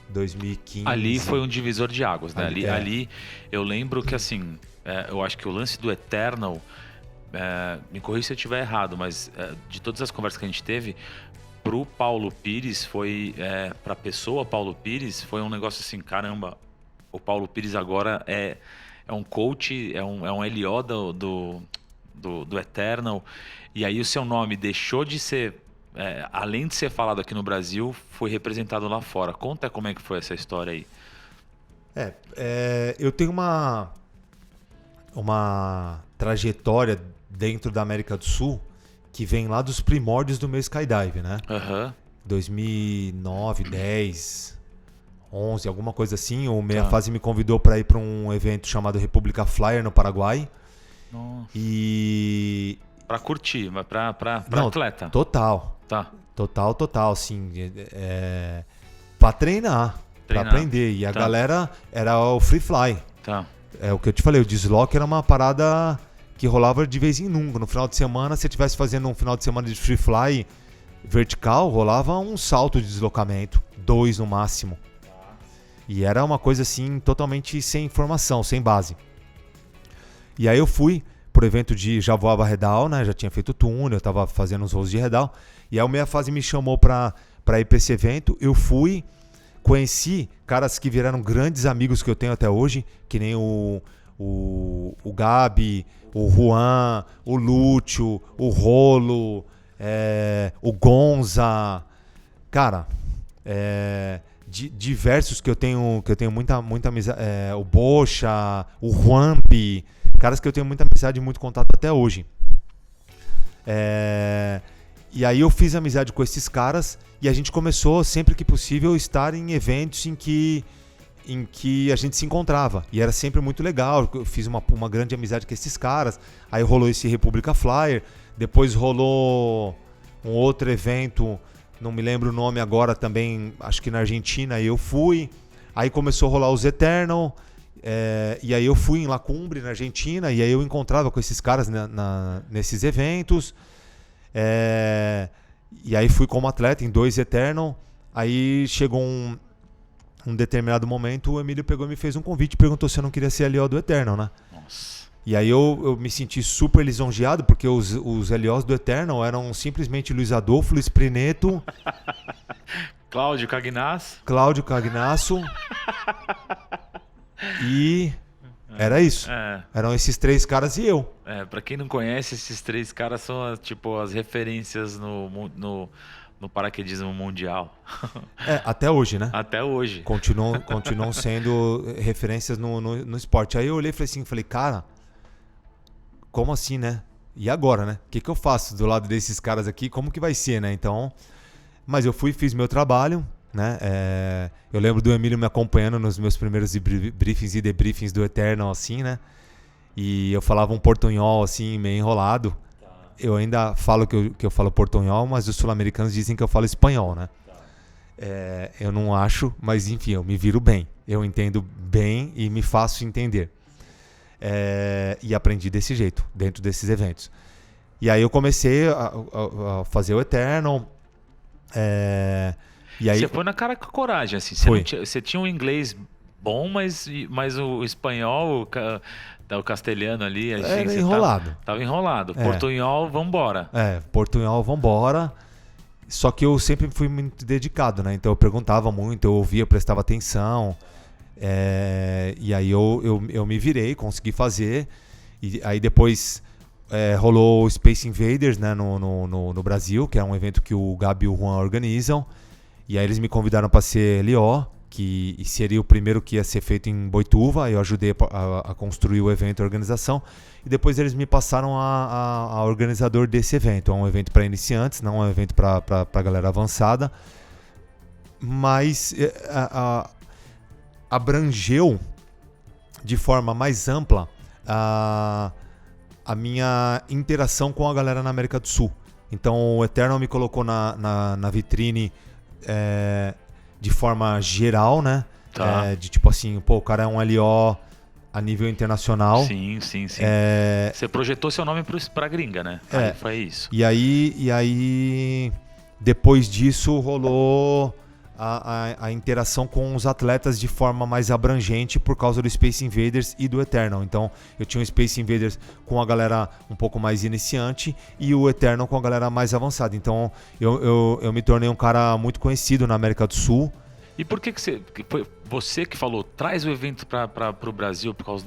2015. Ali foi um divisor de águas, né? Ali eu lembro que, assim, eu acho que o lance do Eternal, me corrija se eu estiver errado, mas de todas as conversas que a gente teve, pro Paulo Pires foi, pra pessoa Paulo Pires, foi um negócio assim, caramba, o Paulo Pires agora é um coach, é um LO do Eternal, e aí o seu nome deixou de ser, além de ser falado aqui no Brasil, foi representado lá fora. Conta como é que foi essa história aí. Eu tenho uma trajetória dentro da América do Sul que vem lá dos primórdios do meu skydive, né? 2009, 10, 11, alguma coisa assim. O Meia Fase me convidou para ir para um evento chamado República Flyer no Paraguai. Nossa. E... Para curtir, mas para atleta. Total. Tá. Total, assim. Para treinar, para aprender. E a galera era o free fly. Tá. É o que eu te falei, o desloque era uma parada que rolava de vez em nunca. No final de semana, se você estivesse fazendo um final de semana de free fly vertical, rolava um salto de deslocamento, 2 no máximo. E era uma coisa assim, totalmente sem informação, sem base. E aí eu fui pro evento já voava redal, né? Já tinha feito túnel, eu tava fazendo uns voos de redal. E aí o Meia Fase me chamou pra ir pra esse evento. Eu fui, conheci caras que viraram grandes amigos que eu tenho até hoje, que nem o Gabi, o Juan, o Lúcio, o Rolo, o Gonza. Cara, diversos que eu tenho muita amizade, o Bocha, o Juanpi, caras que eu tenho muita amizade e muito contato até hoje. E aí eu fiz amizade com esses caras e a gente começou, sempre que possível, estar em eventos em que a gente se encontrava. E era sempre muito legal. Eu fiz uma grande amizade com esses caras. Aí rolou esse República Flyer. Depois rolou um outro evento, não me lembro o nome agora também, acho que na Argentina, e eu fui. Aí começou a rolar os Eternal. E aí eu fui em La Cumbre, na Argentina, e aí eu encontrava com esses caras nesses eventos. E aí fui como atleta em 2 Eternal. Aí chegou um determinado momento, o Emílio pegou e me fez um convite e perguntou se eu não queria ser LO do Eternal, né? Nossa. E aí eu me senti super lisonjeado, porque os LOs do Eternal eram simplesmente Luiz Adolfo, Luiz Prineto, Cláudio Cagnasso e era isso. Eram esses 3 caras e eu. Pra quem não conhece, esses 3 caras são as referências no paraquedismo mundial. Até hoje, né? Até hoje. Continuam sendo referências no esporte. Aí eu olhei e falei, cara, como assim, né? e agora, né? O que eu faço do lado desses caras aqui? Como que vai ser, né? Então, mas eu fiz meu trabalho, né? Eu lembro do Emílio me acompanhando nos meus primeiros briefings e debriefings do Eternal, assim, né? E eu falava um portunhol, assim, meio enrolado. Eu ainda falo que eu falo portunhol, mas os sul-americanos dizem que eu falo espanhol, né? Eu não acho, mas enfim, eu me viro bem. Eu entendo bem e me faço entender. E aprendi desse jeito, dentro desses eventos. E aí eu comecei a fazer o Eternal. E aí, você foi na cara com coragem, assim. Você tinha um inglês bom, mas o espanhol, o castelhano ali... Era enrolado. Tava enrolado. Portunhol, vambora. Portunhol, vambora. Só que eu sempre fui muito dedicado, né? Então eu perguntava muito, eu ouvia, prestava atenção. E aí eu me virei, consegui fazer. E aí depois rolou o Space Invaders, né, no Brasil, que é um evento que o Gabi e o Juan organizam. E aí eles me convidaram para ser LO, que seria o primeiro que ia ser feito em Boituva. Eu ajudei a construir o evento e a organização. E depois eles me passaram a organizador desse evento. É um evento para iniciantes, não é um evento para galera avançada. Mas abrangeu de forma mais ampla a minha interação com a galera na América do Sul. Então o Eternal me colocou na vitrine de forma geral, né? De tipo assim, pô, o cara é um LO a nível internacional. Sim. Você projetou seu nome pra gringa, né? Aí foi isso. E aí depois disso rolou a interação com os atletas de forma mais abrangente por causa do Space Invaders e do Eternal. Então eu tinha o Space Invaders com a galera um pouco mais iniciante e o Eternal com a galera mais avançada. Então eu me tornei um cara muito conhecido na América do Sul. E por que foi você que falou, traz o evento para o Brasil por causa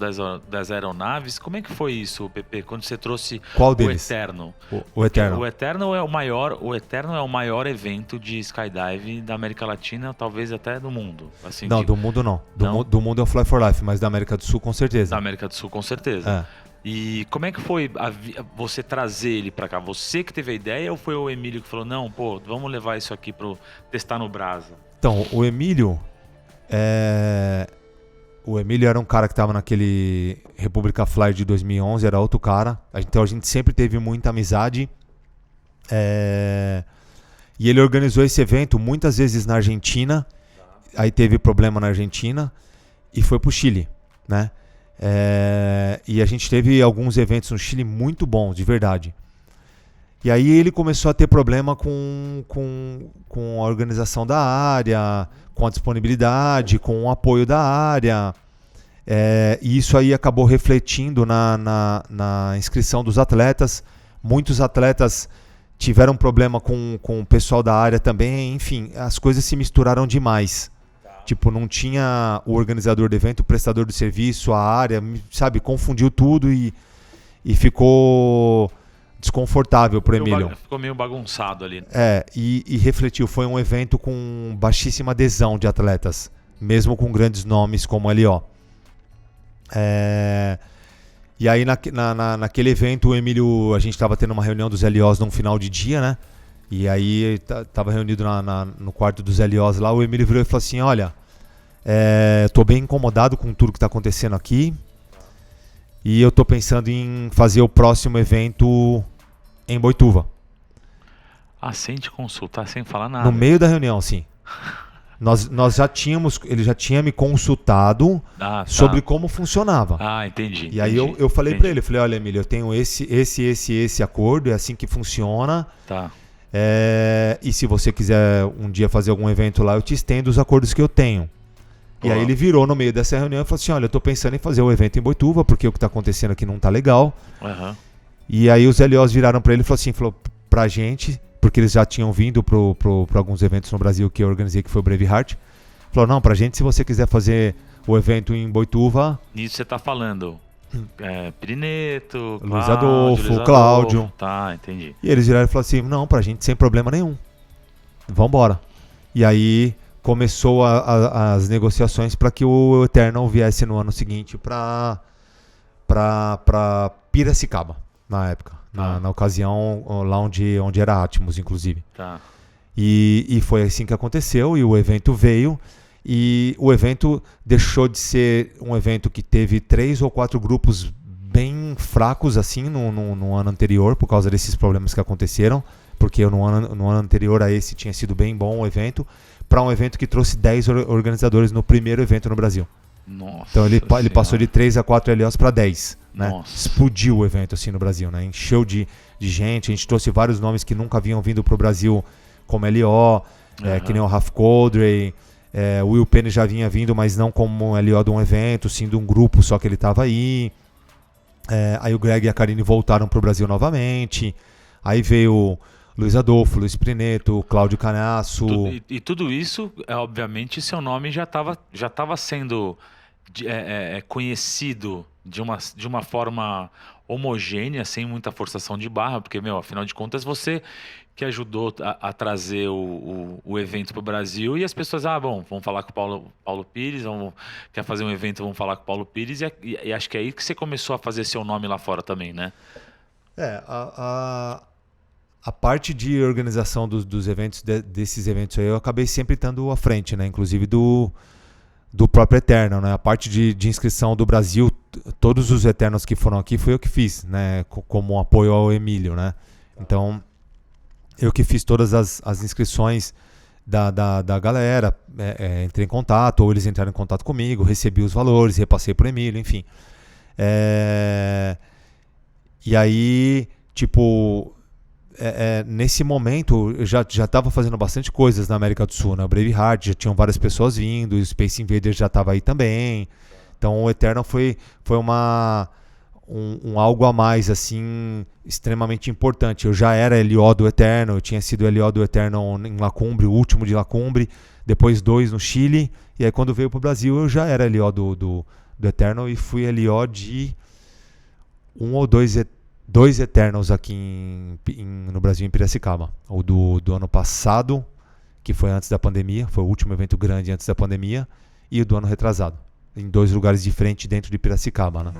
das aeronaves? Como é que foi isso, Pepe, quando você trouxe Qual deles? O Eternal? O Eternal. O Eternal é o maior evento de skydive da América Latina, talvez até do mundo. Assim, não, do mundo não. Do mundo é o Fly for Life, mas da América do Sul com certeza. Da América do Sul com certeza. E como é que foi você trazer ele para cá? Você que teve a ideia ou foi o Emílio que falou, não, pô, vamos levar isso aqui para testar no Brasa? Então, o Emílio era um cara que estava naquele República Fly de 2011, era outro cara. Então a gente sempre teve muita amizade. E ele organizou esse evento muitas vezes na Argentina. Aí teve problema na Argentina e foi pro Chile, né? E a gente teve alguns eventos no Chile muito bons, de verdade. E aí ele começou a ter problema com a organização da área, com a disponibilidade, com o apoio da área. E isso aí acabou refletindo na inscrição dos atletas. Muitos atletas tiveram problema com o pessoal da área também. Enfim, as coisas se misturaram demais. Tipo, não tinha o organizador do evento, o prestador do serviço, a área, sabe? Confundiu tudo e ficou desconfortável pro Emílio. Ficou meio bagunçado ali. E refletiu. Foi um evento com baixíssima adesão de atletas, mesmo com grandes nomes como o LO. E aí naquele evento o Emílio, a gente estava tendo uma reunião dos LOs num final de dia, né? E aí estava reunido no quarto dos LOs lá, o Emílio virou e falou assim, olha, tô bem incomodado com tudo que está acontecendo aqui e eu tô pensando em fazer o próximo evento em Boituva. Sem te consultar, sem falar nada. No meio da reunião, sim. Nós já tínhamos, ele já tinha me consultado sobre como funcionava. Entendi. E aí eu falei para ele, falei, olha, Emílio, eu tenho esse acordo, é assim que funciona. Tá. E se você quiser um dia fazer algum evento lá, eu te estendo os acordos que eu tenho. E aí ele virou no meio dessa reunião e falou assim, olha, eu tô pensando em fazer o evento em Boituva, porque o que tá acontecendo aqui não tá legal. Uhum. E aí os LOs viraram para ele e falou pra gente, porque eles já tinham vindo pra alguns eventos no Brasil que eu organizei, que foi o Braveheart. Falou, não, pra gente, se você quiser fazer o evento em Boituva... Nisso você tá falando Pirineto, Luiz Adolfo, Cláudio. Tá, entendi. E eles viraram e falaram assim, não, pra gente sem problema nenhum. Vambora. E aí começou as negociações para que o Eternal viesse no ano seguinte para Piracicaba, na época. na ocasião, lá onde era Atmos, inclusive. Tá. E foi assim que aconteceu, e o evento veio, e o evento deixou de ser um evento que teve 3 ou 4 grupos bem fracos assim no ano anterior, por causa desses problemas que aconteceram, porque no ano anterior a esse tinha sido bem bom o evento, para um evento que trouxe 10 organizadores no primeiro evento no Brasil. Nossa, então ele passou de 3 a 4 LOs para 10, né? Nossa. Explodiu o evento assim no Brasil, né? Encheu de gente, a gente trouxe vários nomes que nunca haviam vindo pro Brasil como LO, que nem o Ralph Coldray, o Will Penny já vinha vindo, mas não como LO de um evento, sim de um grupo, só que ele estava aí. Aí o Greg e a Karine voltaram pro Brasil novamente, aí veio Luiz Adolfo, Luiz Prineto, Cláudio Canasso. E tudo isso, obviamente, seu nome já estava sendo conhecido de uma forma homogênea, sem muita forçação de barra, porque, afinal de contas, você que ajudou a trazer o evento para o Brasil, e as pessoas, vamos falar com o Paulo Pires, quer fazer um evento, vamos falar com o Paulo Pires, e acho que é aí que você começou a fazer seu nome lá fora também, né? A parte de organização dos eventos, desses eventos aí, eu acabei sempre estando à frente, né? Inclusive do próprio Eternal, né? A parte de inscrição do Brasil, todos os Eternals que foram aqui foi eu que fiz, né? Como um apoio ao Emílio, né? Então, eu que fiz todas as inscrições da galera, entrei em contato, ou eles entraram em contato comigo, recebi os valores, repassei pro Emílio, enfim. E aí, tipo... nesse momento eu já estava fazendo bastante coisas na América do Sul, né? O Braveheart já tinham várias pessoas vindo, o Space Invaders já estava aí também, então o Eternal foi um algo a mais assim, extremamente importante. Eu já era LO do Eternal, eu tinha sido LO do Eternal em Lacumbre, o último de Lacumbre, depois 2 no Chile, e aí quando veio pro Brasil eu já era LO do Eternal e fui LO de 1 ou 2 Eternals aqui no Brasil, em Piracicaba. O do ano passado, que foi antes da pandemia, foi o último evento grande antes da pandemia, e o do ano retrasado, em 2 lugares diferentes dentro de Piracicaba, né?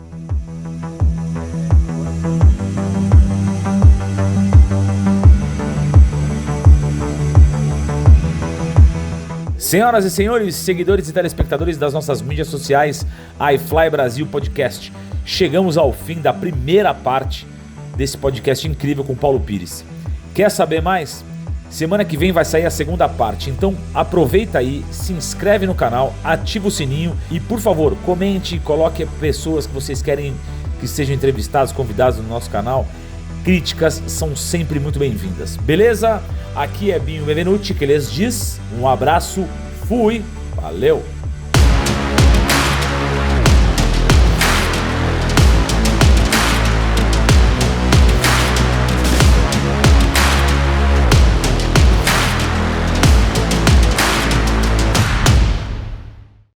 Senhoras e senhores, seguidores e telespectadores das nossas mídias sociais, iFly Brasil Podcast, chegamos ao fim da primeira parte desse podcast incrível com o Paulo Pires. Quer saber mais? Semana que vem vai sair a segunda parte, então aproveita aí, se inscreve no canal, ativa o sininho e, por favor, comente, coloque pessoas que vocês querem que sejam entrevistados, convidados no nosso canal. Críticas são sempre muito bem-vindas, beleza? Aqui é Binho Benvenuti que lhes diz um abraço, fui, valeu!